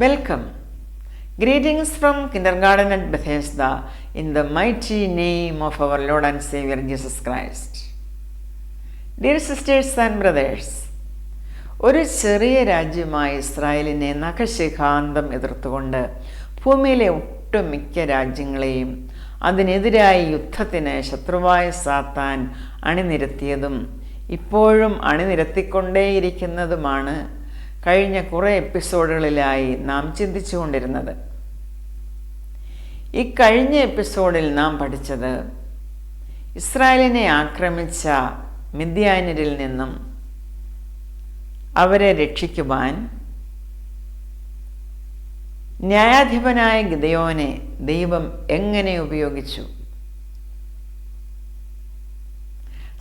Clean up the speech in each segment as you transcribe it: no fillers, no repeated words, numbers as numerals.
Welcome. Greetings from Kindergarten at Bethesda in the mighty name of our Lord and Savior Jesus Christ. Dear sisters and brothers, ഒരു ചെറിയ രാജ്യമായ ഇസ്രായേലിനെ നഖശിഖാന്തം എതിർത്തുകൊണ്ട് ഭൂമിയിലെ ഒട്ടുമിക്ക രാജ്യങ്ങളെയും അതിനെതിരായി യുദ്ധത്തിന് ശത്രുവായ സാത്താൻ അണിനിരത്തിയതും ഇപ്പോഴും അണിനിരത്തിക്കൊണ്ടേയിരിക്കുന്നതുമാണ് കഴിഞ്ഞ കുറേ എപ്പിസോഡുകളിലായി നാം ചിന്തിച്ചുകൊണ്ടിരുന്നത്. ഈ കഴിഞ്ഞ എപ്പിസോഡിൽ നാം പഠിച്ചത് ഇസ്രായേലിനെ ആക്രമിച്ച മിദ്യാന്യരിൽ നിന്നും അവരെ രക്ഷിക്കുവാൻ ന്യായാധിപനായ ഗിദെയോനെ ദൈവം എങ്ങനെ ഉപയോഗിച്ചു,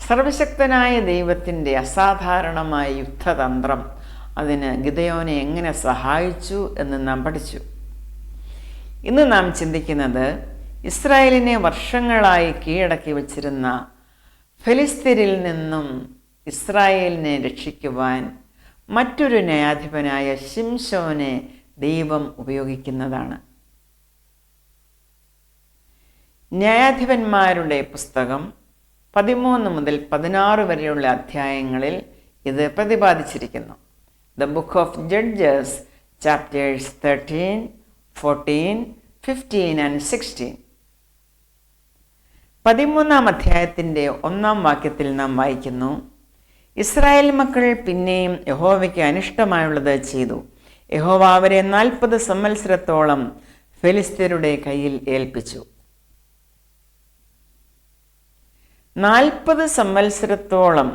സർവശക്തനായ ദൈവത്തിൻ്റെ അസാധാരണമായ യുദ്ധതന്ത്രം അതിന് ഗിദെയോനെ എങ്ങനെ സഹായിച്ചു എന്ന് നാം പഠിച്ചു. ഇന്ന് നാം ചിന്തിക്കുന്നത് ഇസ്രായേലിനെ വർഷങ്ങളായി കീഴടക്കി വച്ചിരുന്ന ഫെലിസ്ത്യരിൽ നിന്നും ഇസ്രായേലിനെ രക്ഷിക്കുവാൻ മറ്റൊരു ന്യായാധിപനായ ശിംശോനെ ദൈവം ഉപയോഗിക്കുന്നതാണ്. ന്യായാധിപന്മാരുടെ പുസ്തകം 13 മുതൽ 16 വരെയുള്ള അധ്യായങ്ങളിൽ ഇത് പ്രതിപാദിച്ചിരിക്കുന്നു. The book of Judges, chapters 13, 14, 15 and 16. 13-ാം അധ്യായത്തിൻ്റെ 1-ാം വാക്യത്തിൽ നാം വായിക്കുന്നു, ഇസ്രായേൽ മക്കൾ പിന്നെയും യഹോവയ്ക്ക് അനിഷ്ടമായുള്ളത് ചെയ്തു. യഹോവ അവരെ 40 സംവത്സരത്തോളം ഫെലിസ്ത്യരുടെ കയ്യിൽ ഏൽപ്പിച്ചു. 40 സംവത്സരത്തോളം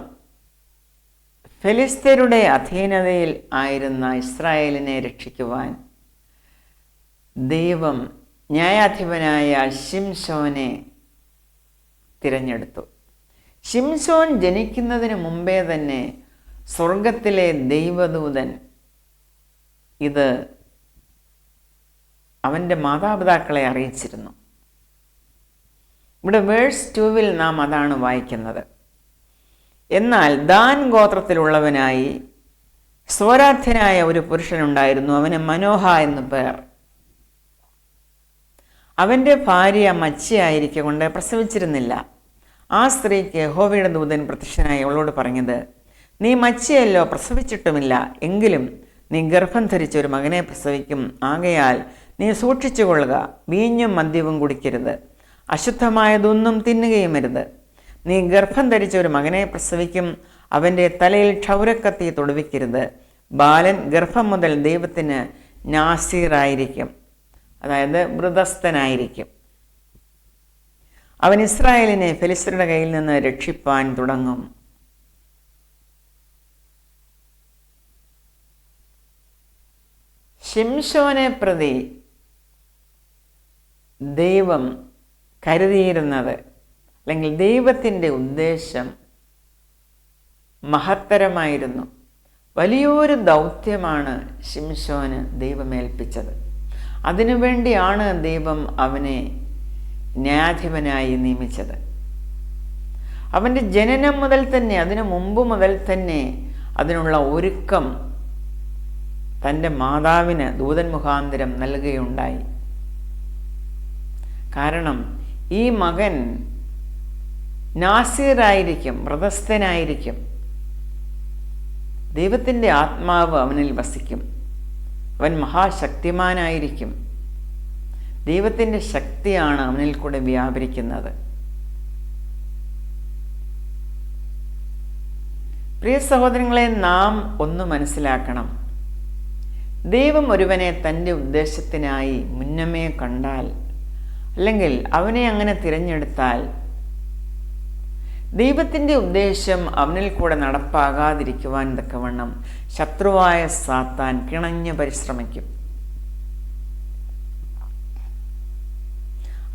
ഫെലിസ്ത്യരുടെ അധീനതയിൽ ആയിരുന്ന ഇസ്രായേലിനെ രക്ഷിക്കുവാൻ ദൈവം ന്യായാധിപനായ ശിംശോനെ തിരഞ്ഞെടുത്തു. ശിംശോൻ ജനിക്കുന്നതിന് മുമ്പേ തന്നെ സ്വർഗത്തിലെ ദൈവദൂതൻ ഇത് അവൻ്റെ മാതാപിതാക്കളെ അറിയിച്ചിരുന്നു. ഇവിടെ വേഴ്സ് 2-ൽ നാം അതാണ് വായിക്കുന്നത്. എന്നാൽ ദാൻ ഗോത്രത്തിലുള്ളവനായി സ്വരാധ്യനായ ഒരു പുരുഷനുണ്ടായിരുന്നു. അവന് മനോഹ എന്നു പേർ. അവൻ്റെ ഭാര്യ മച്ചിയായിരിക്കൊണ്ട് പ്രസവിച്ചിരുന്നില്ല. ആ സ്ത്രീക്ക് യഹോവയുടെ ദൂതൻ പ്രത്യക്ഷനായി അവളോട് പറഞ്ഞത്, നീ മച്ചിയല്ലോ, പ്രസവിച്ചിട്ടുമില്ല, എങ്കിലും നീ ഗർഭം ധരിച്ച ഒരു മകനെ പ്രസവിക്കും. ആകയാൽ നീ സൂക്ഷിച്ചുകൊള്ളുക, വീഞ്ഞും മദ്യവും കുടിക്കരുത്, അശുദ്ധമായതൊന്നും തിന്നുകയുമരുത്. നീ ഗർഭം ധരിച്ച ഒരു മകനെ പ്രസവിക്കും. അവൻ്റെ തലയിൽ ക്ഷൗരക്കത്തി തൊടുവിക്കരുത്. ബാലൻ ഗർഭം മുതൽ ദൈവത്തിന് നാസീറായിരിക്കും, അതായത് വ്രതസ്ഥനായിരിക്കും. അവൻ ഇസ്രായേലിനെ ഫെലിസ്ത്യരുടെ കയ്യിൽ നിന്ന് രക്ഷിപ്പാൻ തുടങ്ങും. ശിംശോനെ പ്രതി ദൈവം കരുതിയിരുന്നത്, അല്ലെങ്കിൽ ദൈവത്തിൻ്റെ ഉദ്ദേശം മഹത്തരമായിരുന്നു. വലിയൊരു ദൗത്യമാണ് ശിംശോന് ദൈവമേൽപ്പിച്ചത്. അതിനുവേണ്ടിയാണ് ദൈവം അവനെ ന്യായാധിപനായി നിയമിച്ചത്. അവൻ്റെ ജനനം മുതൽ തന്നെ, അതിനു മുമ്പ് മുതൽ തന്നെ അതിനുള്ള ഒരുക്കം തൻ്റെ മാതാവിന് ദൂതൻ മുഖാന്തരം നൽകുകയുണ്ടായി. കാരണം ഈ മകൻ നാസീറായിരിക്കും, വ്രതസ്ഥനായിരിക്കും. ദൈവത്തിൻ്റെ ആത്മാവ് അവനിൽ വസിക്കും. അവൻ മഹാശക്തിമാനായിരിക്കും. ദൈവത്തിൻ്റെ ശക്തിയാണ് അവനിൽ കൂടെ വ്യാപരിക്കുന്നത്. പ്രിയ സഹോദരങ്ങളെ, നാം ഒന്ന് മനസ്സിലാക്കണം. ദൈവം ഒരുവനെ തൻ്റെ ഉദ്ദേശത്തിനായി മുന്നമേ കണ്ടാൽ, അല്ലെങ്കിൽ അവനെ അങ്ങനെ തിരഞ്ഞെടുത്താൽ, ദൈവത്തിൻ്റെ ഉദ്ദേശം അവനിൽ കൂടെ നടപ്പാകാതിരിക്കുവാൻ തക്കവണ്ണം ശത്രുവായ സാത്താൻ കിണഞ്ഞ് പരിശ്രമിക്കും.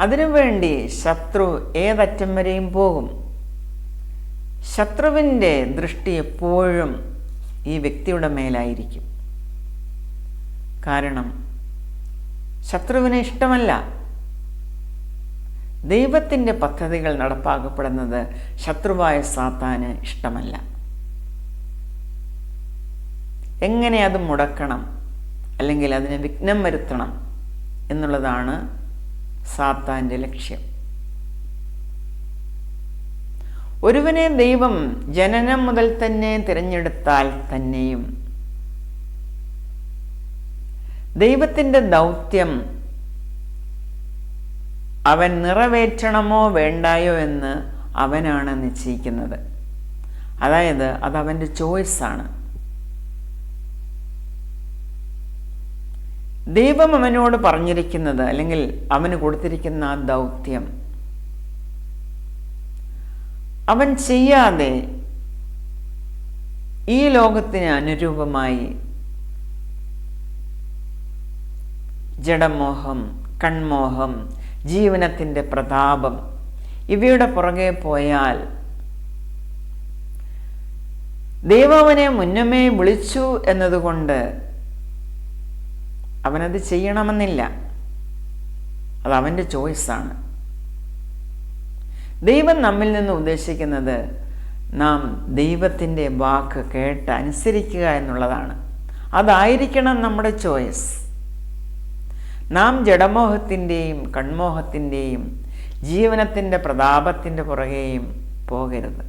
അതിനുവേണ്ടി ശത്രു ഏതറ്റം വരെയും പോകും. ശത്രുവിൻ്റെ ദൃഷ്ടി എപ്പോഴും ഈ വ്യക്തിയുടെ മേലായിരിക്കും. കാരണം ശത്രുവിനെ ഇഷ്ടമല്ല ദൈവത്തിൻ്റെ പദ്ധതികൾ നടപ്പാക്കപ്പെടുന്നത് ശത്രുവായ സാത്താന് ഇഷ്ടമല്ല. എങ്ങനെ അത് മുടക്കണം, അല്ലെങ്കിൽ അതിന് വിഘ്നം വരുത്തണം എന്നുള്ളതാണ് സാത്താൻ്റെ ലക്ഷ്യം. ഒരുവനെ ദൈവം ജനനം മുതൽ തന്നെ തിരഞ്ഞെടുത്താൽ തന്നെയും ദൈവത്തിൻ്റെ ദൗത്യം അവൻ നിറവേറ്റണമോ വേണ്ടായോ എന്ന് അവനാണ് നിശ്ചയിക്കുന്നത്. അതായത് അതവൻ്റെ ചോയ്സാണ്. ദൈവം അവനോട് പറഞ്ഞിരിക്കുന്നത് അല്ലെങ്കിൽ അവന് കൊടുത്തിരിക്കുന്ന ആ ദൗത്യം അവൻ ചെയ്യാതെ ഈ ലോകത്തിന് അനുരൂപമായി ജഡമോഹം, കൺമോഹം, ജീവനത്തിൻ്റെ പ്രതാപം ഇവയുടെ പുറകെ പോയാൽ ദൈവം അവനെ മുന്നമേ വിളിച്ചു എന്നതുകൊണ്ട് അവനത് ചെയ്യണമെന്നില്ല. അത് അവൻ്റെ ചോയ്സാണ്. ദൈവം നമ്മിൽ നിന്ന് ഉദ്ദേശിക്കുന്നത് നാം ദൈവത്തിൻ്റെ വാക്ക് കേട്ട് അനുസരിക്കുക എന്നുള്ളതാണ്. അതായിരിക്കണം നമ്മുടെ ചോയ്സ്. നാം ജഡമോഹത്തിൻ്റെയും കൺമോഹത്തിൻ്റെയും ജീവനത്തിൻ്റെ പ്രതാപത്തിൻ്റെ പുറകെയും പോകരുത്.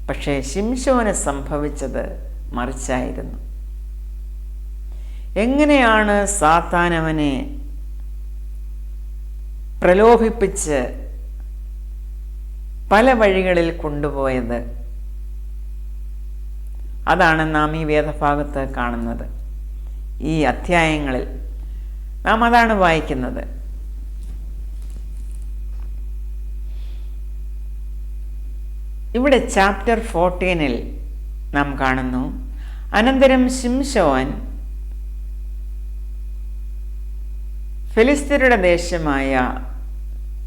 പക്ഷേ ശിംശോന് സംഭവിച്ചത് മറിച്ചായിരുന്നു. എങ്ങനെയാണ് സാത്താൻ അവനെ പ്രലോഭിപ്പിച്ച് പല വഴികളിൽ കൊണ്ടുപോയത്? അതാണ് നാം ഈ വേദഭാഗത്ത് കാണുന്നത്. ഈ അധ്യായങ്ങളിൽ നാം അതാണ് വായിക്കുന്നത്. ഇവിടെ ചാപ്റ്റർ 14 നാം കാണുന്നു, അനന്തരം ശിംശോൻ ഫെലിസ്ത്യരുടെ ദേശമായ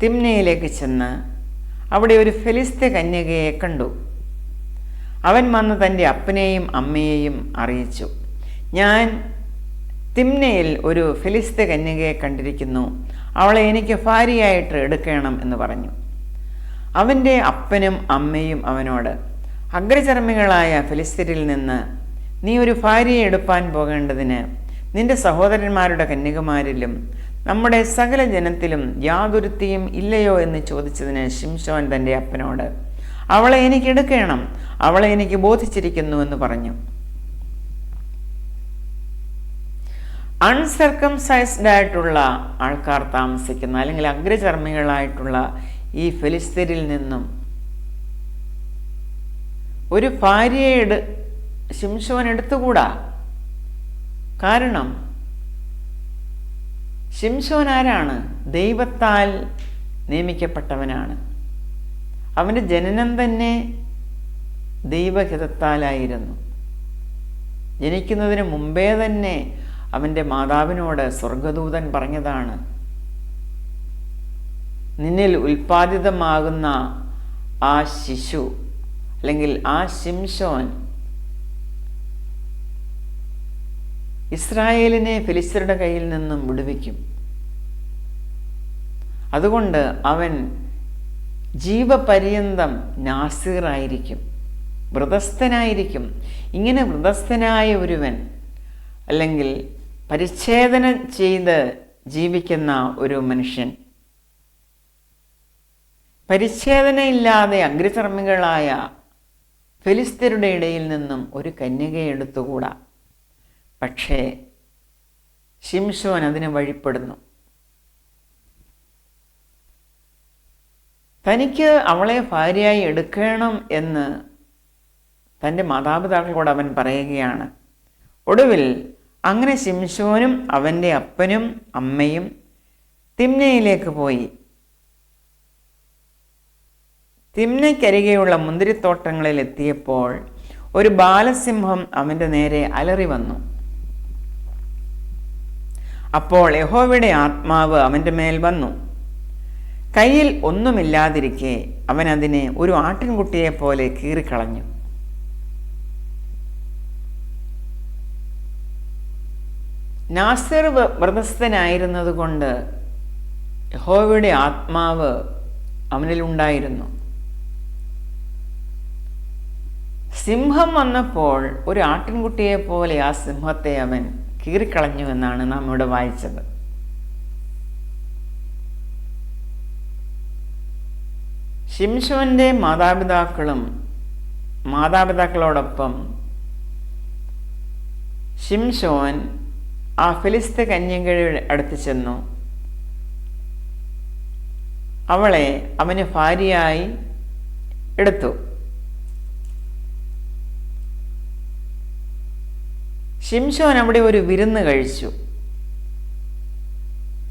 തിമ്നയിലേക്ക് ചെന്ന് അവിടെ ഒരു ഫെലിസ്ത്യ കന്യകയെ കണ്ടു. അവൻ വന്ന് തൻ്റെ അപ്പനെയും അമ്മയെയും അറിയിച്ചു, ഞാൻ തിമ്നയിൽ ഒരു ഫെലിസ്ത്യ കന്യകയെ കണ്ടിരിക്കുന്നു, അവളെ എനിക്ക് ഭാര്യയായിട്ട് എടുക്കണം എന്ന് പറഞ്ഞു. അവൻ്റെ അപ്പനും അമ്മയും അവനോട്, അഗ്രചർമ്മികളായ ഫെലിസ്ത്യരിൽ നിന്ന് നീ ഒരു ഭാര്യയെ എടുപ്പാൻ പോകേണ്ടതിന് നിന്റെ സഹോദരന്മാരുടെ കന്യകമാരിലും നമ്മുടെ സകല ജനത്തിലും യാതൊരുത്തിയും ഇല്ലയോ എന്ന് ചോദിച്ചതിന് ശിംശോൻ തൻ്റെ അപ്പനോട്, അവളെ എനിക്ക് എടുക്കണം, അവളെ എനിക്ക് ബോധിച്ചിരിക്കുന്നു എന്ന് പറഞ്ഞു. അൺസർക്കംസൈസ്ഡ് ആയിട്ടുള്ള ആൾക്കാർ താമസിക്കുന്ന അല്ലെങ്കിൽ അഗ്രചർമ്മികളായിട്ടുള്ള ഈ ഫെലിസ്ത്യരിൽ നിന്നും ഒരു ഭാര്യയെ ശിംശോൻ എടുത്തുകൂടാ. കാരണം ശിംശോൻ ആരാണ്? ദൈവത്താൽ നിയമിക്കപ്പെട്ടവനാണ്. അവൻ്റെ ജനനം തന്നെ ദൈവഹിതത്താലായിരുന്നു. ജനിക്കുന്നതിന് മുമ്പേ തന്നെ അവൻ്റെ മാതാവിനോട് സ്വർഗദൂതൻ പറഞ്ഞതാണ്, നിന്നിൽ ഉൽപ്പാദിതമാകുന്ന ആ ശിശു അല്ലെങ്കിൽ ആ ശിംശോൻ ഇസ്രായേലിനെ ഫെലിസ്ത്യരുടെ കയ്യിൽ നിന്നും വിടുവിക്കും. അതുകൊണ്ട് അവൻ ജീവപര്യന്തം നാസീറായിരിക്കും, വ്രതസ്ഥനായിരിക്കും. ഇങ്ങനെ വ്രതസ്ഥനായ ഒരുവൻ അല്ലെങ്കിൽ പരിച്ഛേദന ചെയ്ത് ജീവിക്കുന്ന ഒരു മനുഷ്യൻ പരിച്ഛേദനയില്ലാതെ അഗ്രചർമ്മികളായ ഫെലിസ്ത്യരുടെ ഇടയിൽ നിന്നും ഒരു കന്യകയെ എടുത്തുകൂടാ. പക്ഷേ ശിംശോൻ അതിന് വഴിപ്പെടുന്നു. തനിക്ക് അവളെ ഭാര്യയായി എടുക്കണം എന്ന് തൻ്റെ മാതാപിതാക്കളോട് അവൻ പറയുകയാണ്. ഒടുവിൽ അങ്ങനെ ശിംശോനും അവൻ്റെ അപ്പനും അമ്മയും തിമ്നയിലേക്ക് പോയി. തിമ്നയ്ക്കരികെയുള്ള മുന്തിരിത്തോട്ടങ്ങളിൽ എത്തിയപ്പോൾ ഒരു ബാലസിംഹം അവൻ്റെ നേരെ അലറി വന്നു. അപ്പോൾ യഹോവയുടെ ആത്മാവ് അവൻ്റെ മേൽ വന്നു. കയ്യിൽ ഒന്നുമില്ലാതിരിക്കെ അവൻ അതിനെ ഒരു ആട്ടിൻകുട്ടിയെ പോലെ കീറിക്കളഞ്ഞു. നാസീർ വ്രതസ്ഥനായിരുന്നതുകൊണ്ട് യഹോവയുടെ ആത്മാവ് അവനിലുണ്ടായിരുന്നു. സിംഹം വന്നപ്പോൾ ഒരു ആട്ടിൻകുട്ടിയെ പോലെ ആ സിംഹത്തെ അവൻ കീറിക്കളഞ്ഞു എന്നാണ് നാം ഇവിടെ വായിച്ചത്. ശിംശോന്റെ മാതാപിതാക്കളോടൊപ്പം ശിംശോൻ ആ ഫിലിസ്ത്യ കന്യകയുടെ അടുത്ത് ചെന്നു. അവളെ അവന് ഭാര്യയായി എടുത്തു. ശിംശോൻ അവിടെ ഒരു വിരുന്ന് കഴിച്ചു.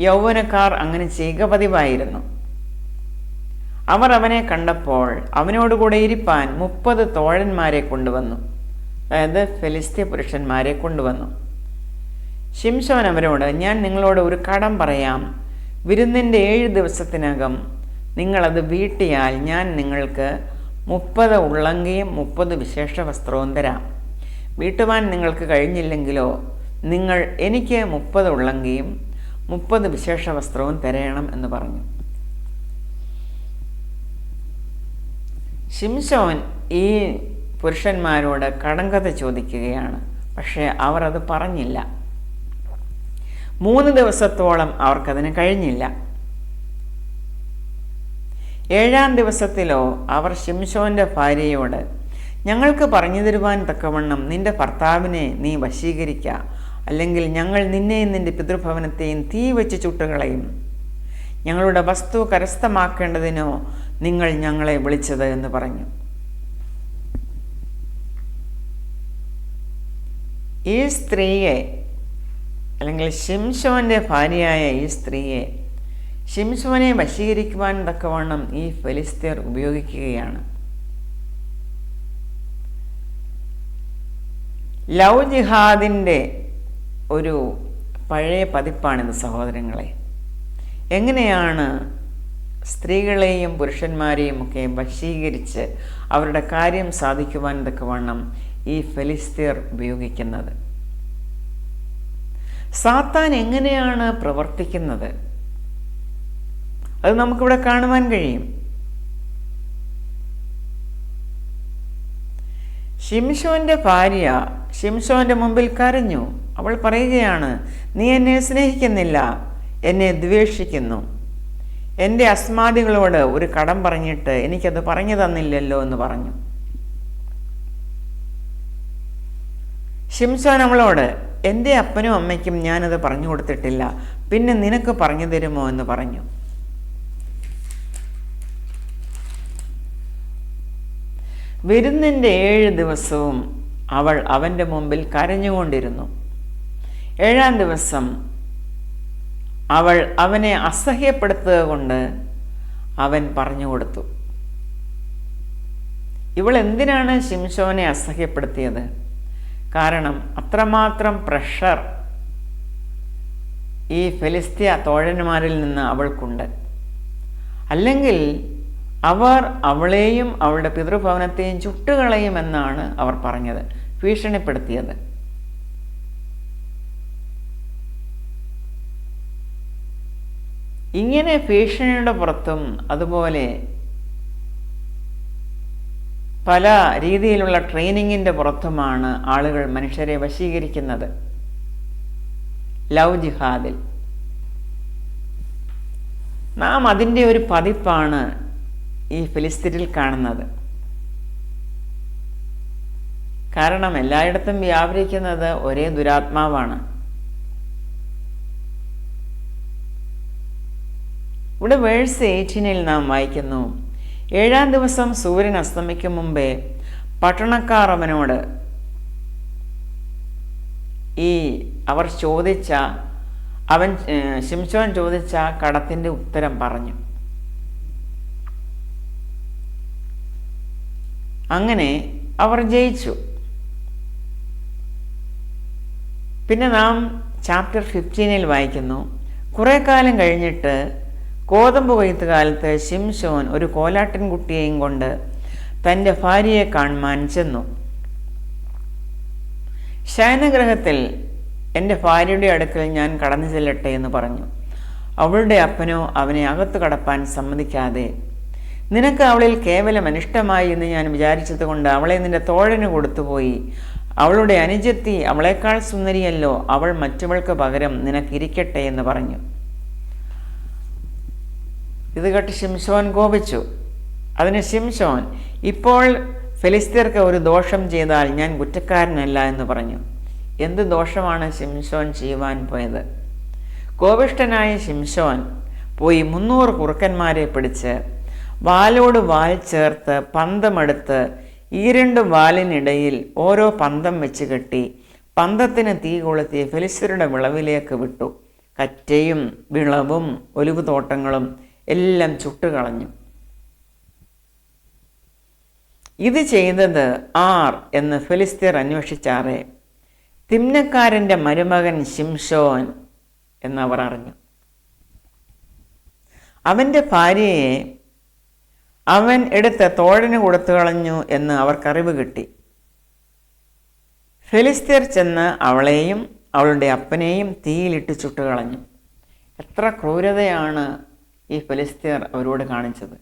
യൗവനക്കാർ അങ്ങനെ ചെയ്യുക പതിവായിരുന്നു. അവർ അവനെ കണ്ടപ്പോൾ അവനോടുകൂടെ ഇരിപ്പാൻ 30 തോഴന്മാരെ കൊണ്ടുവന്നു, അതായത് ഫെലിസ്ത്യ പുരുഷന്മാരെ കൊണ്ടുവന്നു. ശിംശോൻ അവരോട്, ഞാൻ നിങ്ങളോട് ഒരു കടം പറയാം. വിരുന്നിൻ്റെ 7 ദിവസത്തിനകം നിങ്ങളത് വീട്ടിയാൽ ഞാൻ നിങ്ങൾക്ക് 30 ഉള്ളങ്കിയും 30 വിശേഷ വസ്ത്രവും തരാം. വീട്ടുവാൻ നിങ്ങൾക്ക് കഴിഞ്ഞില്ലെങ്കിലോ നിങ്ങൾ എനിക്ക് 30 ഉള്ളങ്കിയും 30 വിശേഷ വസ്ത്രവും തരയണം എന്ന് പറഞ്ഞു. ശിംശോൻ ഈ പുരുഷന്മാരോട് കടങ്കഥ ചോദിക്കുകയാണ്. പക്ഷേ അവർ അത് പറഞ്ഞില്ല. 3 ദിവസത്തോളം അവർക്കതിന് കഴിഞ്ഞില്ല. 7-ാം ദിവസത്തിലോ അവർ ശിംശോന്റെ ഭാര്യയോട്, ഞങ്ങൾക്ക് പറഞ്ഞു തരുവാൻ തക്കവണ്ണം നിന്റെ ഭർത്താവിനെ നീ വശീകരിക്കുക, അല്ലെങ്കിൽ ഞങ്ങൾ നിന്നെയും നിന്റെ പിതൃഭവനത്തെയും തീ വെച്ച് ചുട്ടുകളയും. ഞങ്ങളുടെ വസ്തു കരസ്ഥമാക്കേണ്ടതിനോ നിങ്ങൾ ഞങ്ങളെ വിളിച്ചത് എന്ന് പറഞ്ഞു. ഈ സ്ത്രീയെ, അല്ലെങ്കിൽ ശിംശോന്റെ ഭാര്യയായ ഈ സ്ത്രീയെ ശിംശോനെ വശീകരിക്കുവാൻ തക്കവണ്ണം ഈ ഫെലിസ്ത്യർ ഉപയോഗിക്കുകയാണ്. ലവ് ജിഹാദിൻ്റെ ഒരു പഴയ പതിപ്പാണിത് സഹോദരങ്ങളെ. എങ്ങനെയാണ് സ്ത്രീകളെയും പുരുഷന്മാരെയും ഒക്കെ വശീകരിച്ച് അവരുടെ കാര്യം സാധിക്കുവാൻ തക്കവണ്ണം ഈ ഫെലിസ്ത്യർ ഉപയോഗിക്കുന്നത്? സാത്താൻ എങ്ങനെയാണ് പ്രവർത്തിക്കുന്നത് അത് നമുക്കിവിടെ കാണുവാൻ കഴിയും. ശിംശോന്റെ ഭാര്യ ശിംശോന്റെ മുമ്പിൽ കരഞ്ഞു. അവൾ പറയുകയാണ്, നീ എന്നെ സ്നേഹിക്കുന്നില്ല, എന്നെ ദ്വേഷിക്കുന്നു. എൻ്റെ അസ്മാദികളോട് ഒരു കടം പറഞ്ഞിട്ട് എനിക്കത് പറഞ്ഞു തന്നില്ലല്ലോ എന്ന് പറഞ്ഞു. ശിംശോൻ അവളോട്, എൻ്റെ അപ്പനും അമ്മയ്ക്കും ഞാനത് പറഞ്ഞു കൊടുത്തിട്ടില്ല, പിന്നെ നിനക്ക് പറഞ്ഞു തരുമോ എന്ന് പറഞ്ഞു. വിരുന്നിൻ്റെ 7 ദിവസവും അവൾ അവൻ്റെ മുമ്പിൽ കരഞ്ഞുകൊണ്ടിരുന്നു. 7-ാം ദിവസം അവൾ അവനെ അസഹ്യപ്പെടുത്തുക കൊണ്ട് അവൻ പറഞ്ഞു കൊടുത്തു. ഇവൾ എന്തിനാണ് ശിംശോനെ അസഹ്യപ്പെടുത്തിയത്? കാരണം അത്രമാത്രം പ്രഷർ ഈ ഫെലിസ്ത്യ തോഴന്മാരിൽ നിന്ന് അവൾക്കുണ്ട്. അല്ലെങ്കിൽ അവർ അവളെയും അവളുടെ പിതൃഭവനത്തെയും ചുട്ടുകളയുമെന്നാണ് അവർ പറഞ്ഞത്, ഭീഷണിപ്പെടുത്തിയത്. ഇങ്ങനെ ഭീഷണിയുടെ പുറത്തും അതുപോലെ പല രീതിയിലുള്ള ട്രെയിനിങ്ങിൻ്റെ പുറത്തുമാണ് ആളുകൾ മനുഷ്യരെ വശീകരിക്കുന്നത്. ലവ് ജിഹാദിൽ നാം അതിൻ്റെ ഒരു പതിപ്പാണ് ഈ ഫിലിസ്തീനിൽ കാണുന്നത്. കാരണം എല്ലായിടത്തും വ്യാപരിക്കുന്നത് ഒരേ ദുരാത്മാവാണ്. ഇവിടെ വേഴ്സ് 18 നാം വായിക്കുന്നു, 7-ാം ദിവസം സൂര്യൻ അസ്തമിക്കും മുമ്പേ പട്ടണക്കാർ അവനോട് ശിംശോൻ ചോദിച്ച കടത്തിൻ്റെ ഉത്തരം പറഞ്ഞു. അങ്ങനെ അവർ ജയിച്ചു. പിന്നെ നാം ചാപ്റ്റർ 15 വായിക്കുന്നു, കുറേ കാലം കഴിഞ്ഞിട്ട് ഗോതമ്പ് കൊയ്ത്ത് കാലത്ത് ശിംശോൻ ഒരു കോലാട്ടിൻകുട്ടിയെയും കൊണ്ട് തൻ്റെ ഭാര്യയെ കാണുവാൻ ചെന്നു. ശയനഗ്രഹത്തിൽ എൻ്റെ ഭാര്യയുടെ അടുക്കൽ ഞാൻ കടന്നു ചെല്ലട്ടെ എന്ന് പറഞ്ഞു. അവളുടെ അപ്പനോ അവനെ അകത്തു കടപ്പാൻ സമ്മതിക്കാതെ നിനക്ക് അവളിൽ കേവലം അനിഷ്ടമായി എന്ന് ഞാൻ വിചാരിച്ചതുകൊണ്ട് അവളെ നിന്റെ തോഴന് കൊടുത്തുപോയി. അവളുടെ അനുജത്തി അവളെക്കാൾ സുന്ദരിയല്ലോ, അവൾ മറ്റവൾക്ക് പകരം നിനക്കിരിക്കട്ടെ എന്ന് പറഞ്ഞു. ഇത് കേട്ട് ശിംശോൻ കോപിച്ചു. അതിന് ശിംശോൻ, ഇപ്പോൾ ഫെലിസ്ത്യർക്ക് ഒരു ദോഷം ചെയ്താൽ ഞാൻ കുറ്റക്കാരനല്ല എന്ന് പറഞ്ഞു. എന്ത് ദോഷമാണ് ശിംശോൻ ചെയ്യുവാൻ പോയത്? കോപിഷ്ഠനായ ശിംശോൻ പോയി 300 കുറുക്കന്മാരെ പിടിച്ച് വാലോട് വാൽ ചേർത്ത് പന്തമെടുത്ത് ഈ 2 വാലിനിടയിൽ ഓരോ പന്തം വെച്ച് കെട്ടി പന്തത്തിന് തീ കൊളുത്തി ഫെലിസ്ത്യരുടെ വിളവിലേക്ക് വിട്ടു. കറ്റയും വിളവും ഒലിവ് തോട്ടങ്ങളും എല്ലാം ചുട്ടുകളഞ്ഞു. ഇത് ചെയ്തത് ആർ എന്ന് ഫെലിസ്ത്യർ അന്വേഷിച്ചാറെ തിമ്നക്കാരൻ്റെ മരുമകൻ ശിംശോൻ എന്നവർ അറിഞ്ഞു. അവൻ്റെ ഭാര്യയെ അവൻ എടുത്ത് തോഴന് കൊടുത്തു കളഞ്ഞു എന്ന് അവർക്കറിവ് കിട്ടി. ഫെലിസ്ത്യർ ചെന്ന് അവളെയും അവളുടെ അപ്പനെയും തീയിലിട്ട് ചുട്ടുകളഞ്ഞു. എത്ര ക്രൂരതയാണ് ഈ ഫെലിസ്ത്യർ അവരോട് കാണിച്ചത്!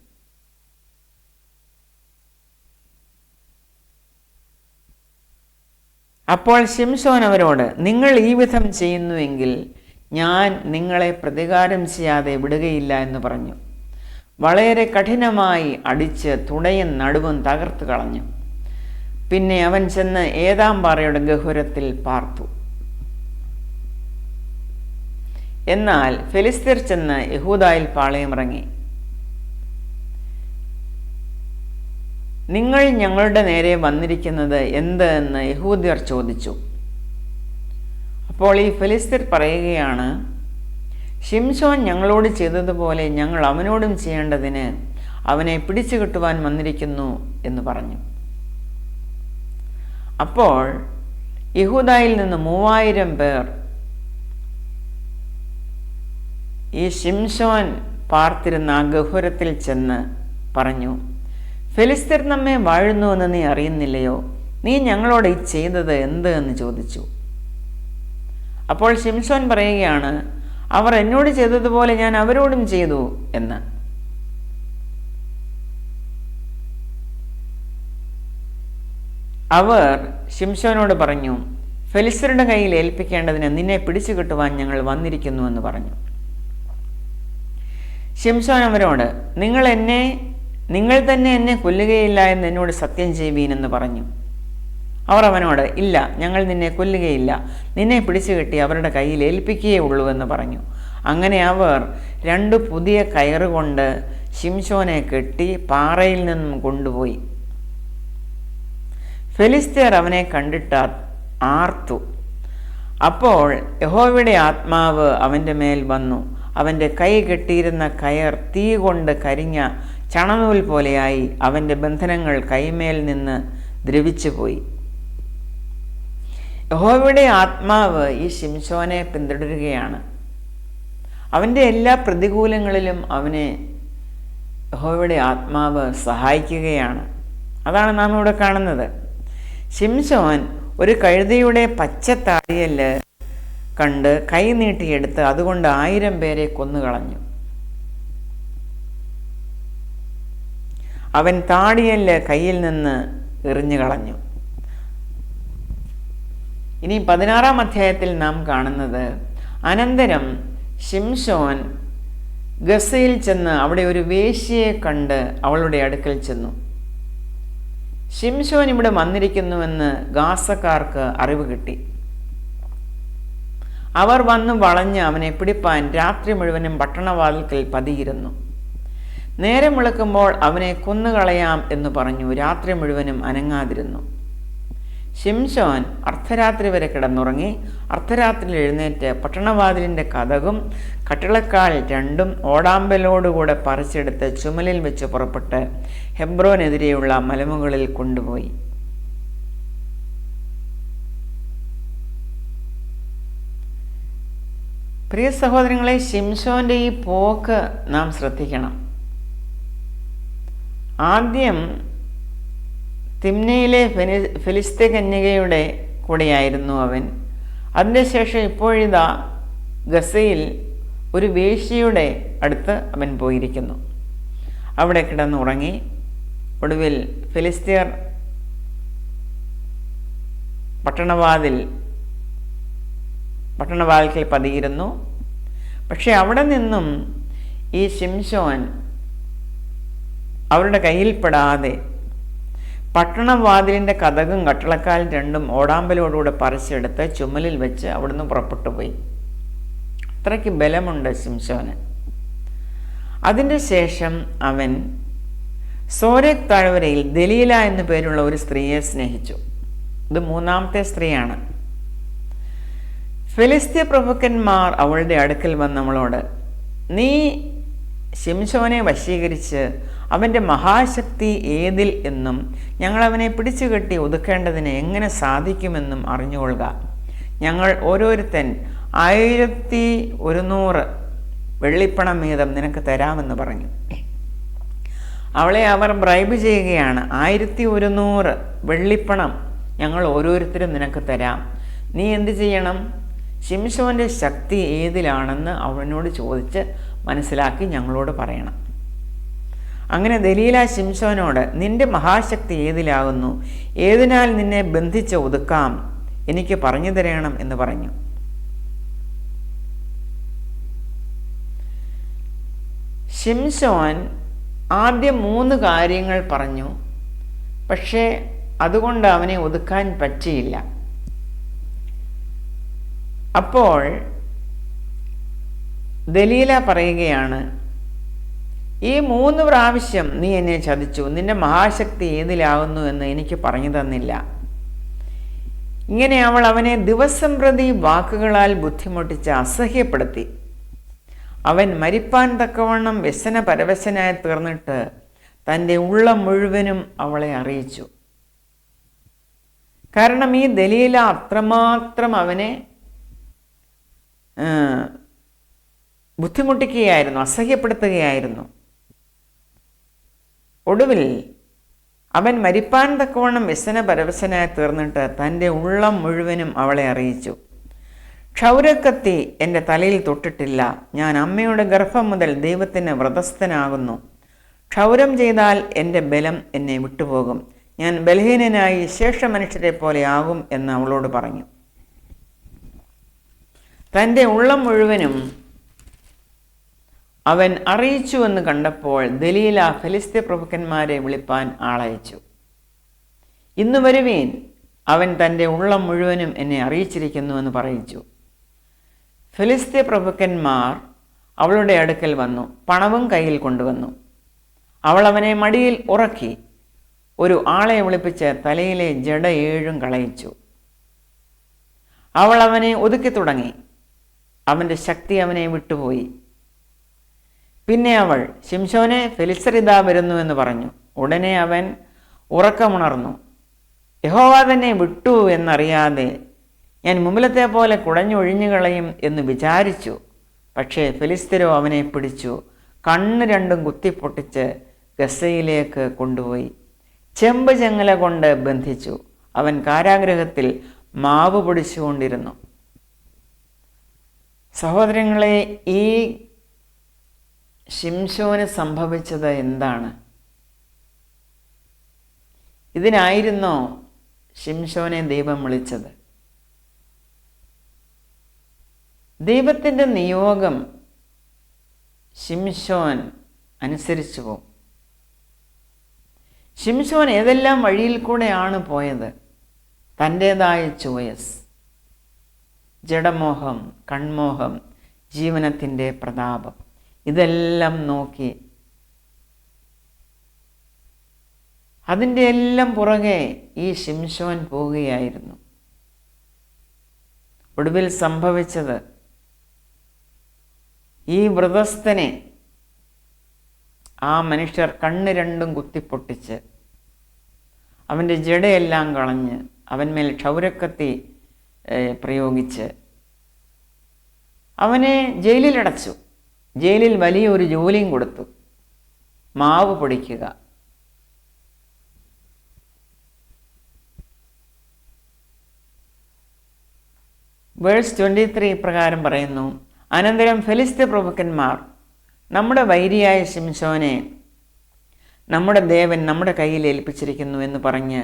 അപ്പോൾ ശിംശോൻ അവരോട്, നിങ്ങൾ ഈ വിധം ചെയ്യുന്നുവെങ്കിൽ ഞാൻ നിങ്ങളെ പ്രതികാരം ചെയ്യാതെ വിടുകയില്ല എന്ന് പറഞ്ഞു. വളരെ കഠിനമായി അടിച്ച് തുടയും നടുവും തകർത്ത് കളഞ്ഞു. പിന്നെ അവൻ ചെന്ന് ഏതാംപാറയുടെ ഗഹുരത്തിൽ പാർത്തു. എന്നാൽ ഫെലിസ്ത്യർ ചെന്ന് യഹൂദായിൽ പാളയമിറങ്ങി. നിങ്ങൾ ഞങ്ങളുടെ നേരെ വന്നിരിക്കുന്നത് എന്ത് എന്ന് യഹൂദ്യർ ചോദിച്ചു. അപ്പോൾ ഈ ഫെലിസ്ത്യർ പറയുകയാണ്, ശിംശോൻ ഞങ്ങളോട് ചെയ്തതുപോലെ ഞങ്ങൾ അവനോടും ചെയ്യേണ്ടതിന് അവനെ പിടിച്ചു കിട്ടുവാൻ വന്നിരിക്കുന്നു എന്ന് പറഞ്ഞു. അപ്പോൾ യഹൂദായിൽ നിന്ന് 3000 പേർ ഈ ശിംശോൻ പാർത്തിരുന്ന ആ ഗഹുരത്തിൽ ചെന്ന് പറഞ്ഞു, ഫെലിസ്ത്യർ നമ്മെ വാഴുന്നുവെന്ന് നീ അറിയുന്നില്ലയോ? നീ ഞങ്ങളോട് ഈ ചെയ്തത് എന്ത് എന്ന് ചോദിച്ചു. അപ്പോൾ ശിംശോൻ പറയുകയാണ്, അവർ എന്നോട് ചെയ്തതുപോലെ ഞാൻ അവരോടും ചെയ്തു എന്ന്. അവർ ശിംശോനോട് പറഞ്ഞു, ഫെലിസ്ത്യരുടെ കയ്യിൽ ഏൽപ്പിക്കേണ്ടതിന് നിന്നെ പിടിച്ചു കിട്ടുവാൻ ഞങ്ങൾ വന്നിരിക്കുന്നു എന്ന് പറഞ്ഞു. ശിംശോൻ അവരോട്, നിങ്ങൾ തന്നെ എന്നെ കൊല്ലുകയില്ല എന്ന് എന്നോട് സത്യം ചെയ്യുവീൻ എന്ന് പറഞ്ഞു. അവർ അവനോട്, ഇല്ല, ഞങ്ങൾ നിന്നെ കൊല്ലുകയില്ല, നിന്നെ പിടിച്ചു കെട്ടി അവരുടെ കയ്യിൽ ഏൽപ്പിക്കുകയേ ഉള്ളൂ എന്ന് പറഞ്ഞു. അങ്ങനെ അവർ 2 പുതിയ കയറുകൊണ്ട് ശിംശോനെ കെട്ടി പാറയിൽ നിന്നും കൊണ്ടുപോയി. ഫെലിസ്ത്യർ അവനെ കണ്ടിട്ട് ആർത്തു. അപ്പോൾ യഹോവയുടെ ആത്മാവ് അവൻ്റെ മേൽ വന്നു. അവൻ്റെ കൈ കെട്ടിയിരുന്ന കയർ തീ കൊണ്ട് കരിഞ്ഞ ചണനൂൽ പോലെയായി. അവൻ്റെ ബന്ധനങ്ങൾ കൈമേൽ നിന്ന് ദ്രവിച്ചു പോയി. യഹോവയുടെ ആത്മാവ് ഈ ശിംശോനെ പിന്തുടരുകയാണ്. അവൻ്റെ എല്ലാ പ്രതികൂലങ്ങളിലും അവനെ യഹോവയുടെ ആത്മാവ് സഹായിക്കുകയാണ്. അതാണ് നാം ഇവിടെ കാണുന്നത്. ശിംശോൻ ഒരു കഴുതയുടെ പച്ച താടിയല് കണ്ട് കൈ നീട്ടിയെടുത്ത് അതുകൊണ്ട് 1000 പേരെ കൊന്നുകളഞ്ഞു. അവൻ താടിയല് കയ്യിൽ നിന്ന് എറിഞ്ഞു കളഞ്ഞു. ഇനി 16-ാം അധ്യായത്തിൽ നാം കാണുന്നത്, അനന്തരം ശിംശോൻ ഗസയിൽ ചെന്ന് അവിടെ ഒരു വേശ്യയെ കണ്ട് അവളുടെ അടുക്കൽ ചെന്നു. ശിംശോൻ ഇവിടെ വന്നിരിക്കുന്നുവെന്ന് ഗാസക്കാർക്ക് അറിവ് കിട്ടി. അവർ വന്ന് വളഞ്ഞ് അവനെ പിടിപ്പാൻ രാത്രി മുഴുവനും പട്ടണവാതിൽക്കൽ പതിയിരുന്നു. നേരം വെളുക്കുമ്പോൾ അവനെ കൊന്നുകളയാം എന്ന് പറഞ്ഞു രാത്രി മുഴുവനും അനങ്ങാതിരുന്നു. ശിംശോൻ അർദ്ധരാത്രി വരെ കിടന്നുറങ്ങി. അർദ്ധരാത്രിയിൽ എഴുന്നേറ്റ് പട്ടണവാതിലിൻ്റെ കതകും കട്ടിളക്കാൽ 2 ഓടാമ്പലോടുകൂടെ പറിച്ചെടുത്ത് ചുമലിൽ വെച്ച് പുറപ്പെട്ട് ഹെബ്രോനെതിരെയുള്ള മലമുകളിൽ കൊണ്ടുപോയി. പ്രിയ സഹോദരങ്ങളെ, ശിംശോൻ്റെ ഈ പോക്ക് നാം ശ്രദ്ധിക്കണം. ആദ്യം തിമ്നയിലെ ഫെലിസ്ത്യ കന്യകയുടെ കൂടെയായിരുന്നു അവൻ. അതിനുശേഷം ഇപ്പോഴിതാ ഗസയിൽ ഒരു വേശ്യയുടെ അടുത്ത് അവൻ പോയിരിക്കുന്നു. അവിടെ കിടന്നുറങ്ങി. ഒടുവിൽ ഫെലിസ്ത്യർ പട്ടണവാതിൽക്കൽ പതിയിരുന്നു. പക്ഷെ അവിടെ നിന്നും ഈ ശിംശോൻ അവരുടെ കയ്യിൽപ്പെടാതെ പട്ടണവാതിലിൻ്റെ കതകും കട്ടളക്കാൽ രണ്ടും ഓടാമ്പലോടുകൂടെ പറിച്ചെടുത്ത് ചുമലിൽ വെച്ച് അവിടുന്ന് പുറപ്പെട്ടു പോയി. അത്രയ്ക്ക് ബലമുണ്ട് ശിംശോന്. അതിൻ്റെ ശേഷം അവൻ സോരേക് താഴ്വരയിൽ ദലീല എന്നു പേരുള്ള ഒരു സ്ത്രീയെ സ്നേഹിച്ചു. ഇത് മൂന്നാമത്തെ സ്ത്രീയാണ്. ഫെലിസ്ത്യ പ്രഭുക്കന്മാർ അവളുടെ അടുക്കൽ വന്ന് അവളോട്, നീ ശിംശോനെ വശീകരിച്ച് അവൻ്റെ മഹാശക്തി ഏതിൽ എന്നും ഞങ്ങളവനെ പിടിച്ചുകെട്ടി ഒതുക്കേണ്ടതിന് എങ്ങനെ സാധിക്കുമെന്നും അറിഞ്ഞുകൊള്ളുക. ഞങ്ങൾ ഓരോരുത്തൻ 1100 വെള്ളിപ്പണം വീതം നിനക്ക് തരാമെന്ന് പറഞ്ഞു. അവളെ അവർ ബ്രൈബ് ചെയ്യുകയാണ്. 1100 വെള്ളിപ്പണം ഞങ്ങൾ ഓരോരുത്തരും നിനക്ക് തരാം. നീ എന്ത് ചെയ്യണം? ശിംശോൻ്റെ ശക്തി ഏതിലാണെന്ന് അവനോട് ചോദിച്ച് മനസ്സിലാക്കി ഞങ്ങളോട് പറയണം. അങ്ങനെ ദലീല ശിംശോനോട്, നിന്റെ മഹാശക്തി ഏതിലാകുന്നു? ഏതിനാൽ നിന്നെ ബന്ധിച്ച് ഒതുക്കാം? എനിക്ക് പറഞ്ഞു തരണം എന്ന് പറഞ്ഞു. ശിംശോൻ ആദ്യം 3 കാര്യങ്ങൾ പറഞ്ഞു. പക്ഷേ അതുകൊണ്ട് അവനെ ഒതുക്കാൻ പറ്റിയില്ല. അപ്പോൾ ദലീല പറയുകയാണ്, ഈ 3 പ്രാവശ്യം നീ എന്നെ ചതിച്ചു. നിന്റെ മഹാശക്തി ഏതിലാകുന്നു എന്ന് എനിക്ക് പറഞ്ഞു തന്നില്ല. ഇങ്ങനെ അവൾ അവനെ ദിവസം പ്രതി വാക്കുകളാൽ ബുദ്ധിമുട്ടിച്ച് അസഹ്യപ്പെടുത്തി. അവൻ മരിപ്പാൻ തക്കവണ്ണം വ്യസന പരവശനായി തീർന്നിട്ട് തൻ്റെ ഉള്ളം മുഴുവനും അവളെ അറിയിച്ചു. കാരണം ഈ ദലീല അത്രമാത്രം അവനെ ബുദ്ധിമുട്ടിക്കുകയായിരുന്നു, അസഹ്യപ്പെടുത്തുകയായിരുന്നു. ഒടുവിൽ അവൻ മരിപ്പാൻ തക്കവണ്ണം വ്യസന പരവശനായി തീർന്നിട്ട് തൻ്റെ ഉള്ളം മുഴുവനും അവളെ അറിയിച്ചു. ക്ഷൗരക്കത്തി എൻ്റെ തലയിൽ തൊട്ടിട്ടില്ല. ഞാൻ അമ്മയുടെ ഗർഭം മുതൽ ദൈവത്തിന് വ്രതസ്ഥനാകുന്നു. ക്ഷൗരം ചെയ്താൽ എൻ്റെ ബലം എന്നെ വിട്ടുപോകും. ഞാൻ ബലഹീനനായി ശേഷ മനുഷ്യരെ പോലെ ആകും എന്ന് അവളോട് പറഞ്ഞു. തൻ്റെ ഉള്ളം മുഴുവനും അവൻ അറിയിച്ചുവെന്ന് കണ്ടപ്പോൾ ദലീല ഫെലിസ്ത്യ പ്രഭുക്കന്മാരെ വിളിപ്പാൻ ആളയച്ചു. ഇന്ന് വരുവീൻ, അവൻ തൻ്റെ ഉള്ളം മുഴുവനും എന്നെ അറിയിച്ചിരിക്കുന്നുവെന്ന് പറയിച്ചു. ഫെലിസ്ത്യ പ്രഭുക്കന്മാർ അവളുടെ അടുക്കൽ വന്നു, പണവും കയ്യിൽ കൊണ്ടുവന്നു. അവൾ അവനെ മടിയിൽ ഉറക്കി ഒരു ആളെ വിളിപ്പിച്ച് തലയിലെ ജട 7 കളയിച്ചു. അവൾ അവനെ ഒതുക്കി തുടങ്ങി. അവൻ്റെ ശക്തി അവനെ വിട്ടുപോയി. പിന്നെ അവൾ, ശിംശോനെ, ഫെലിസ്ത്യർ ഇതാ വരുന്നുവെന്ന് പറഞ്ഞു. ഉടനെ അവൻ ഉറക്കമുണർന്നു. യഹോവ തന്നെ വിട്ടു എന്നറിയാതെ ഞാൻ മുമ്പിലത്തെ പോലെ കുടഞ്ഞൊഴിഞ്ഞു കളയും എന്ന് വിചാരിച്ചു. പക്ഷേ ഫെലിസ്ത്യരോ അവനെ പിടിച്ചു, കണ്ണ് രണ്ടും കുത്തിപ്പൊട്ടിച്ച് ഗസയിലേക്ക് കൊണ്ടുപോയി ചെമ്പ് ചെങ്ങല കൊണ്ട് ബന്ധിച്ചു. അവൻ കാരാഗൃഹത്തിൽ മാവ് പൊടിച്ചുകൊണ്ടിരുന്നു. സഹോദരങ്ങളെ, ഈ ശിംശോന് സംഭവിച്ചത് എന്താണ്? ഇതിനായിരുന്നോ ശിംശോനെ ദൈവം വിളിച്ചത്? ദൈവത്തിൻ്റെ നിയോഗം ശിംശോൻ അനുസരിച്ചു പോകും. ശിംശോൻ ഏതെല്ലാം വഴിയിൽ കൂടെയാണ് പോയത്? തൻ്റേതായ ചോയ്സ്, ജഡമോഹം, കൺമോഹം, ജീവനത്തിൻ്റെ പ്രതാപം, ഇതെല്ലാം നോക്കി അതിൻ്റെ എല്ലാം പുറകെ ഈ ശിംശോൻ പോവുകയായിരുന്നു. ഒടുവിൽ സംഭവിച്ചത്, ഈ വ്രതസ്ഥനെ ആ മനുഷ്യർ കണ്ണ് രണ്ടും കുത്തിപ്പൊട്ടിച്ച് അവൻ്റെ ജടയെല്ലാം കളഞ്ഞ് അവന്മേൽ ക്ഷൗരക്കത്തി പ്രയോഗിച്ച് അവനെ ജയിലിലടച്ചു. ജയിലിൽ വലിയൊരു ജോലിയും കൊടുത്തു, മാവ് പൊടിക്കുക. വേഴ്സ് 23 ഇപ്രകാരം പറയുന്നു: അനന്തരം ഫെലിസ്ത്യ പ്രഭുക്കന്മാർ നമ്മുടെ വൈരിയായ ശിംശോനെ നമ്മുടെ ദേവൻ നമ്മുടെ കയ്യിൽ ഏൽപ്പിച്ചിരിക്കുന്നു എന്ന് പറഞ്ഞ്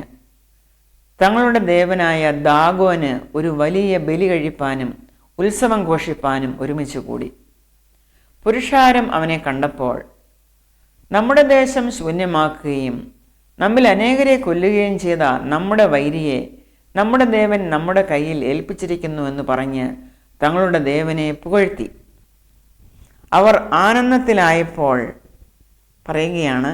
തങ്ങളുടെ ദേവനായ ദാഗോന് ഒരു വലിയ ബലി കഴിപ്പാനും ഉത്സവം ഘോഷിപ്പാനും ഒരുമിച്ച് കൂടി. പുരുഷാരം അവനെ കണ്ടപ്പോൾ നമ്മുടെ ദേശം ശൂന്യമാക്കുകയും നമ്മിൽ അനേകരെ കൊല്ലുകയും ചെയ്ത നമ്മുടെ വൈരിയെ നമ്മുടെ ദേവൻ നമ്മുടെ കയ്യിൽ ഏൽപ്പിച്ചിരിക്കുന്നു എന്ന് പറഞ്ഞ് തങ്ങളുടെ ദേവനെ പുകഴ്ത്തി. അവർ ആനന്ദത്തിലായപ്പോൾ പറയുകയാണ്,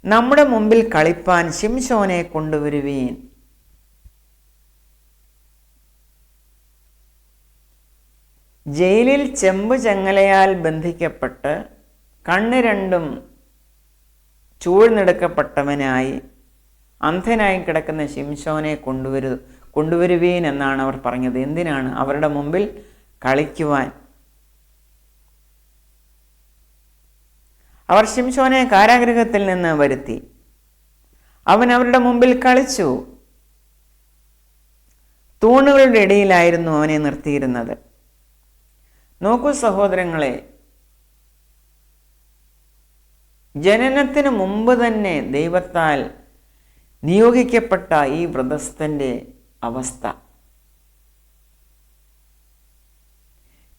നമ്മുടെ മുമ്പിൽ കളിപ്പാൻ ശിംശോനെ കൊണ്ടുവരുവീൻ. ജയിലിൽ ചെമ്പു ചങ്ങലയാൽ ബന്ധിക്കപ്പെട്ട് കണ്ണ് രണ്ടും ചൂഴ്ന്നെടുക്കപ്പെട്ടവനായി അന്ധനായി കിടക്കുന്ന ശിംശോനെ കൊണ്ടുവരുവീൻ എന്നാണ് അവർ പറഞ്ഞത്. എന്തിനാണ്? അവരുടെ മുമ്പിൽ കളിക്കുവാൻ. അവർ ശിംശോനെ കാരാഗൃഹത്തിൽ നിന്ന് വരുത്തി. അവൻ അവരുടെ മുമ്പിൽ കളിച്ചു. തൂണുകളുടെ ഇടയിലായിരുന്നു അവനെ നിർത്തിയിരുന്നത്. നോക്കൂ സഹോദരങ്ങളെ, ജനനത്തിന് മുമ്പ് തന്നെ ദൈവത്താൽ നിയോഗിക്കപ്പെട്ട ഈ വ്രതസ്ഥൻ്റെ അവസ്ഥ.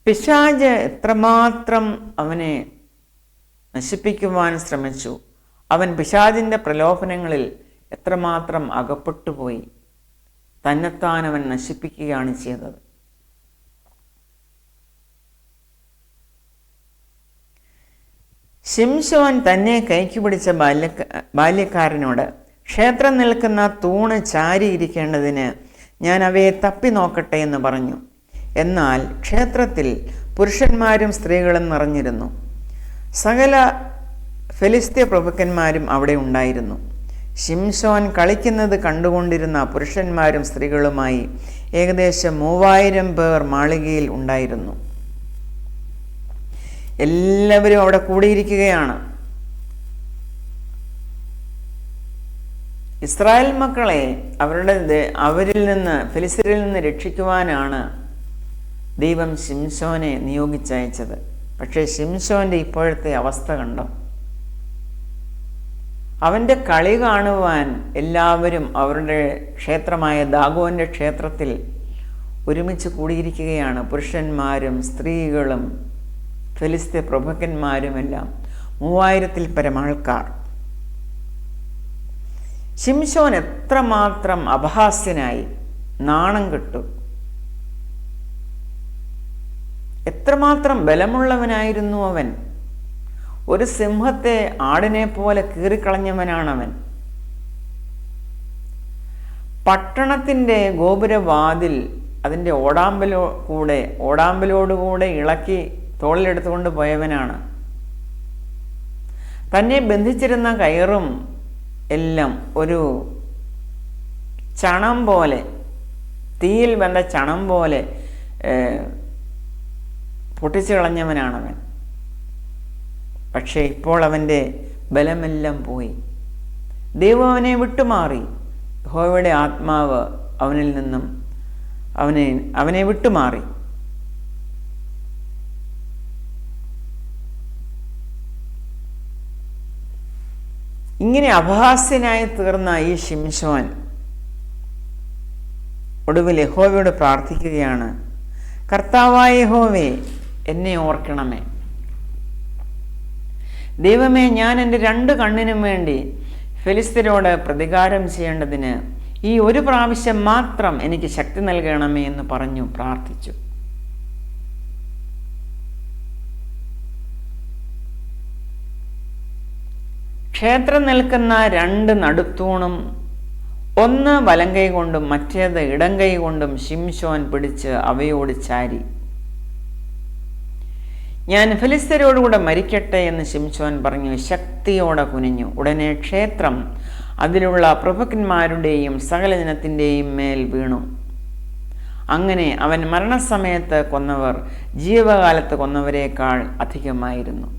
പിശാച് എത്രമാത്രം അവനെ നശിപ്പിക്കുവാൻ ശ്രമിച്ചു. അവൻ പിശാചിൻ്റെ പ്രലോഭനങ്ങളിൽ എത്രമാത്രം അകപ്പെട്ടുപോയി. തന്നെത്താൻ അവൻ നശിപ്പിക്കുകയാണ് ചെയ്തത്. ശിംശോൻ തന്നെ കൈക്ക് പിടിച്ച ബാല്യക്കാരനോട്, ക്ഷേത്രം നിൽക്കുന്ന തൂണ് ചാരിയിരിക്കേണ്ടതിന് ഞാൻ അവയെ തപ്പി നോക്കട്ടെ എന്ന് പറഞ്ഞു. എന്നാൽ ക്ഷേത്രത്തിൽ പുരുഷന്മാരും സ്ത്രീകളും നിറഞ്ഞിരുന്നു. സകല ഫെലിസ്ത്യ പ്രഭുക്കന്മാരും അവിടെ ഉണ്ടായിരുന്നു. ശിംശോൻ കളിക്കുന്നത് കണ്ടുകൊണ്ടിരുന്ന പുരുഷന്മാരും സ്ത്രീകളുമായി ഏകദേശം 3000 പേർ മാളികയിൽ ഉണ്ടായിരുന്നു. എല്ലാവരും അവിടെ കൂടിയിരിക്കുകയാണ്. ഇസ്രായേൽ മക്കളെ അവരിൽ നിന്ന്, ഫെലിസ്ത്യരിൽ നിന്ന് രക്ഷിക്കുവാനാണ് ദൈവം ശിംശോനെ നിയോഗിച്ചയച്ചത്. പക്ഷേ ശിംശോൻ്റെ ഇപ്പോഴത്തെ അവസ്ഥ കണ്ടോ? അവൻ്റെ കളി കാണുവാൻ എല്ലാവരും അവരുടെ ക്ഷേത്രമായ ദാഗോന്റെ ക്ഷേത്രത്തിൽ ഒരുമിച്ച് കൂടിയിരിക്കുകയാണ്. പുരുഷന്മാരും സ്ത്രീകളും ഫെലിസ്ത്യ പ്രഭുക്കന്മാരുമെല്ലാം 3000-ൽ പരം ആൾക്കാർ. ശിംശോൻ എത്രമാത്രം അപഹാസ്യനായി, നാണം കെട്ടു. എത്രമാത്രം ബലമുള്ളവനായിരുന്നു അവൻ. ഒരു സിംഹത്തെ ആടിനെ പോലെ കീറിക്കളഞ്ഞവനാണവൻ. പട്ടണത്തിൻ്റെ ഗോപുരവാതിൽ അതിൻ്റെ ഓടാമ്പലോടുകൂടെ ഇളക്കി തോളിലെടുത്തുകൊണ്ട് പോയവനാണ്. തന്നെ ബന്ധിച്ചിരുന്ന കയറും എല്ലാം ഒരു ചണം പോലെ, തീയിൽ വെന്ത ചണം പോലെ പൊട്ടിച്ചു കളഞ്ഞവനാണവൻ. പക്ഷേ ഇപ്പോൾ അവൻ്റെ ബലമെല്ലാം പോയി. ദൈവം അവനെ വിട്ടുമാറി. യഹോവയുടെ ആത്മാവ് അവനിൽ നിന്നും അവനെ വിട്ടുമാറി. ഇങ്ങനെ അപഹാസ്യനായി തീർന്ന ഈ ശിംശോൻ ഒടുവിൽ യഹോവയോട് പ്രാർത്ഥിക്കുകയാണ്, കർത്താവായ യഹോവേ, എന്നെ ഓർക്കണമേ. ദൈവമേ, ഞാൻ എൻ്റെ 2 കണ്ണിനും വേണ്ടി ഫെലിസ്ത്യരോട് പ്രതികാരം ചെയ്യേണ്ടതിന് ഈ ഒരു പ്രാവശ്യം മാത്രം എനിക്ക് ശക്തി നൽകണമേ എന്ന് പറഞ്ഞു പ്രാർത്ഥിച്ചു. ക്ഷേത്രം നിൽക്കുന്ന 2 നടുത്തൂണും ഒന്ന് വലങ്കൈ കൊണ്ടും മറ്റേത് ഇടങ്കൈ കൊണ്ടും ശിംശോൻ പിടിച്ച് അവയോട് ചാരി. ഞാൻ ഫെലിസ്ത്യരോടുകൂടെ മരിക്കട്ടെ എന്ന് ശിംശോൻ പറഞ്ഞു ശക്തിയോടെ കുനിഞ്ഞു. ഉടനെ ക്ഷേത്രം അതിലുള്ള പ്രഭുക്കന്മാരുടെയും സകല ജനത്തിൻ്റെയും മേൽ വീണു. അങ്ങനെ അവൻ മരണസമയത്ത് കൊന്നവർ ജീവകാലത്ത് കൊന്നവരേക്കാൾ അധികമായിരുന്നു.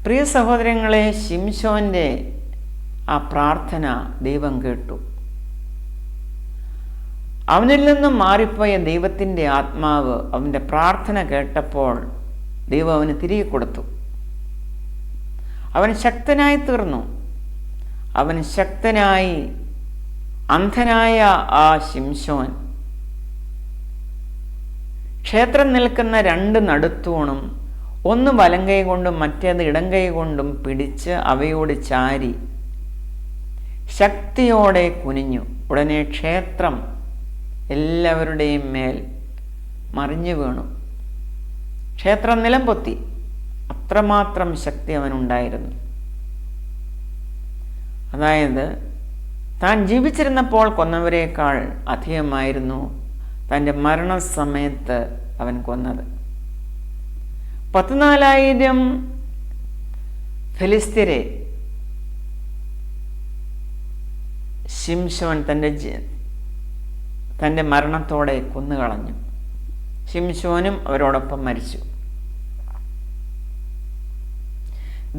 പ്രിയ സഹോദരങ്ങളെ, ശിംശോൻ്റെ ആ പ്രാർത്ഥന ദൈവം കേട്ടു. അവനിൽ നിന്നും മാറിപ്പോയ ദൈവത്തിൻ്റെ ആത്മാവ് അവൻ്റെ പ്രാർത്ഥന കേട്ടപ്പോൾ ദൈവം അവന് തിരികെ കൊടുത്തു. അവൻ ശക്തനായി തീർന്നു. അവൻ ശക്തനായി അന്ധനായ ആ ശിംശോൻ ക്ഷേത്രം നിൽക്കുന്ന 2 നടുത്തൂണും ഒന്ന് വലങ്കൈ കൊണ്ടും മറ്റേത് ഇടങ്കൈ കൊണ്ടും പിടിച്ച് അവയോട് ചാരി ശക്തിയോടെ കുനിഞ്ഞു. ഉടനെ ക്ഷേത്രം എല്ലാവരുടെയും മേൽ മറിഞ്ഞു വീണു. ക്ഷേത്രം നിലം പൊത്തി. അത്രമാത്രം ശക്തി അവനുണ്ടായിരുന്നു. അതായത് താൻ ജീവിച്ചിരുന്നപ്പോൾ കൊന്നവരേക്കാൾ അധികമായിരുന്നു തൻ്റെ മരണസമയത്ത് അവൻ കൊന്നത്. 14,000 ഫെലിസ്ത്യരെ ശിംശോൻ തൻ്റെ മരണത്തോടെ കൊന്നുകളഞ്ഞു. ശിംശോനും അവരോടൊപ്പം മരിച്ചു.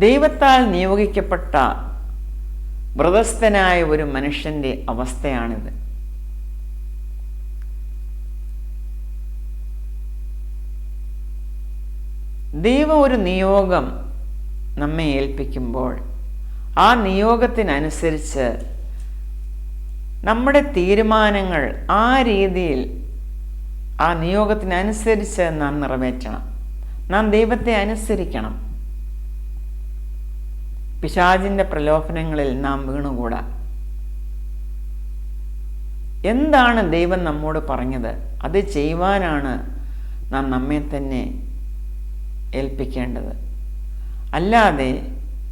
ദൈവത്താൽ നിയോഗിക്കപ്പെട്ട വ്രതസ്ഥനായ ഒരു മനുഷ്യൻ്റെ അവസ്ഥയാണിത്. ദൈവം ഒരു നിയോഗം നമ്മെ ഏൽപ്പിക്കുമ്പോൾ ആ നിയോഗത്തിനനുസരിച്ച് നമ്മുടെ തീരുമാനങ്ങൾ ആ രീതിയിൽ ആ നിയോഗത്തിനനുസരിച്ച് നാം നിറവേറ്റണം. നാം ദൈവത്തെ അനുസരിക്കണം. പിശാചിൻ്റെ പ്രലോഭനങ്ങളിൽ നാം വീണുകൂടാ. എന്താണ് ദൈവം നമ്മോട് പറഞ്ഞത് അത് ചെയ്യുവാനാണ് നാം നമ്മെ തന്നെ ഏൽപ്പിക്കേണ്ടത്. അല്ലാതെ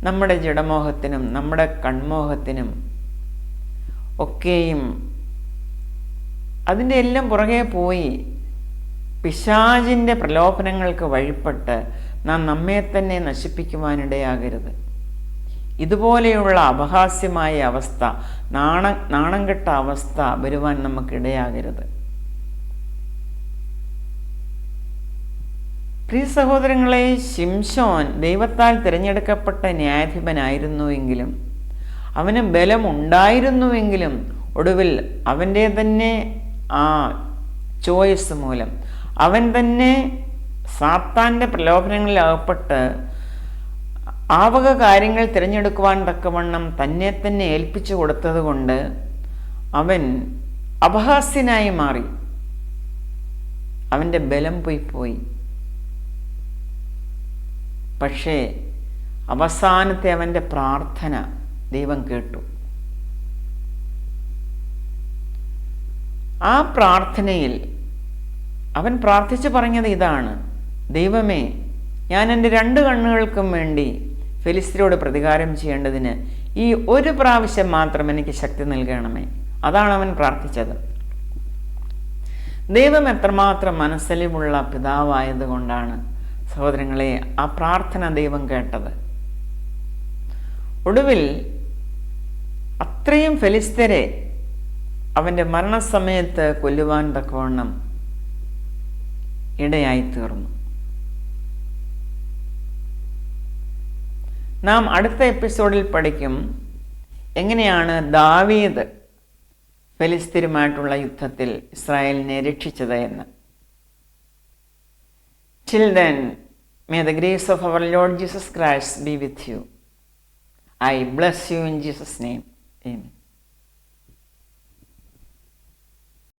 നമ്മുടെ ജഡമോഹത്തിനും നമ്മുടെ കൺമോഹത്തിനും ഒക്കെയും അതിൻ്റെ എല്ലാം പുറകെ പോയി പിശാചിൻ്റെ പ്രലോഭനങ്ങൾക്ക് വഴിപ്പെട്ട് നാം നമ്മെ തന്നെ നശിപ്പിക്കുവാനിടയാകരുത്. ഇതുപോലെയുള്ള അപഹാസ്യമായ അവസ്ഥ, നാണം കെട്ട അവസ്ഥ വരുവാൻ നമുക്കിടയാകരുത്. പ്രിയ സഹോദരങ്ങളെ, ശിംശോൻ ദൈവത്താൽ തിരഞ്ഞെടുക്കപ്പെട്ട ന്യായാധിപനായിരുന്നുവെങ്കിലും അവന് ബലമുണ്ടായിരുന്നുവെങ്കിലും ഒടുവിൽ അവൻ്റെ തന്നെ ആ ചോയ്സ് മൂലം അവൻ തന്നെ സാത്താൻ്റെ പ്രലോഭനങ്ങളിൽ അകപ്പെട്ട് ആവക കാര്യങ്ങൾ തിരഞ്ഞെടുക്കുവാൻ തക്കവണ്ണം തന്നെ തന്നെ ഏൽപ്പിച്ചു കൊടുത്തത് കൊണ്ട് അവൻ അപഹാസ്യനായി മാറി. അവൻ്റെ ബലം പോയി. പക്ഷേ അവസാനത്തെ അവൻ്റെ പ്രാർത്ഥന ദൈവം കേട്ടു. ആ പ്രാർത്ഥനയിൽ അവൻ പ്രാർത്ഥിച്ചു പറഞ്ഞത് ഇതാണ്: ദൈവമേ, ഞാൻ എൻ്റെ 2 കണ്ണുകൾക്കും വേണ്ടി ഫെലിസ്ത്യരോട് പ്രതികാരം ചെയ്യേണ്ടതിന് ഈ ഒരു പ്രാവശ്യം മാത്രം എനിക്ക് ശക്തി നൽകണമേ. അതാണ് അവൻ പ്രാർത്ഥിച്ചത്. ദൈവം എത്രമാത്രം മനസ്സലിവുള്ള പിതാവായതുകൊണ്ടാണ് സഹോദരങ്ങളെ ആ പ്രാർത്ഥന ദൈവം കേട്ടത്. ഒടുവിൽ അത്രയും ഫെലിസ്ത്യരെ അവൻ്റെ മരണസമയത്ത് കൊല്ലുവാൻ തക്കവണ്ണം ഇടയായിത്തീർന്നു. നാം അടുത്ത എപ്പിസോഡിൽ പഠിക്കും എങ്ങനെയാണ് ദാവീദ് ഫെലിസ്ത്യരുമായിട്ടുള്ള യുദ്ധത്തിൽ ഇസ്രായേലിനെ രക്ഷിച്ചത് എന്ന്. Till then, may the grace of our Lord Jesus Christ be with you. I bless you in Jesus' name. Amen.